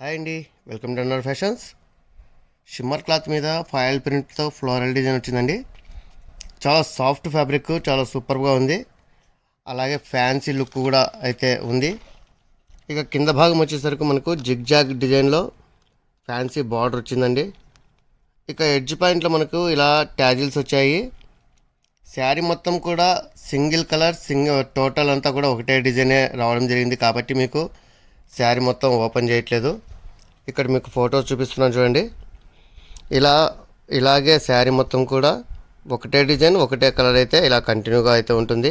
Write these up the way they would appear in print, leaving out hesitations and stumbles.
Hi అండి, welcome to Annar fashions. Shimmer cloth మీద foil ప్రింట్తో ఫ్లోరల్ డిజైన్ వచ్చిందండి. చాలా సాఫ్ట్ ఫ్యాబ్రిక్, చాలా సూపర్గా ఉంది. అలాగే ఫ్యాన్సీ లుక్ కూడా అయితే ఉంది. ఇక కింద భాగం వచ్చేసరికి మనకు జిగ్జాగ్ డిజైన్లో ఫ్యాన్సీ బార్డర్ వచ్చిందండి. ఇక ఎడ్జ్ పాయింట్లో మనకు ఇలా ట్యాజిల్స్ వచ్చాయి. శారీ మొత్తం కూడా సింగిల్ కలర్, టోటల్ అంతా కూడా ఒకటే డిజైనే రావడం జరిగింది కాబట్టి మీకు శారీ మొత్తం ఓపెన్ చేయట్లేదు. ఇక్కడ మీకు ఫొటోస్ చూపిస్తున్నాను చూడండి. ఇలాగే శారీ మొత్తం కూడా ఒకటే డిజైన్, ఒకటే కలర్ అయితే ఇలా కంటిన్యూగా అయితే ఉంటుంది.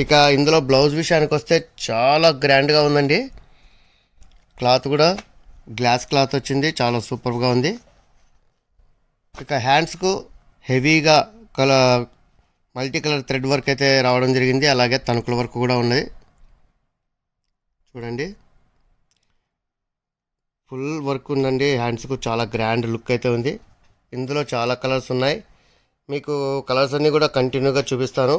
ఇక ఇందులో బ్లౌజ్ విషయానికి వస్తే చాలా గ్రాండ్గా ఉందండి. క్లాత్ కూడా గ్లాస్ క్లాత్ వచ్చింది, చాలా సూపర్గా ఉంది. ఇక హ్యాండ్స్కు హెవీగా మల్టీ కలర్ థ్రెడ్ వర్క్ అయితే రావడం జరిగింది. అలాగే తణుకుల వర్క్ కూడా ఉన్నది చూడండి. ఫుల్ వర్క్ ఉందండి. హ్యాండ్స్కు చాలా గ్రాండ్ లుక్ అయితే ఉంది. ఇందులో చాలా కలర్స్ ఉన్నాయి. మీకు కలర్స్ అన్నీ కూడా కంటిన్యూగా చూపిస్తాను.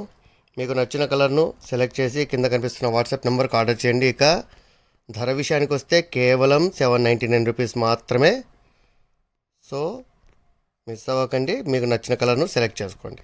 మీకు నచ్చిన కలర్ను సెలెక్ట్ చేసి కింద కనిపిస్తున్న వాట్సాప్ నెంబర్కి ఆర్డర్ చేయండి. ఇక ధర విషయానికి వస్తే కేవలం 799 రూపీస్ మాత్రమే. సో మిస్ అవ్వకండి, మీకు నచ్చిన కలర్ను సెలెక్ట్ చేసుకోండి.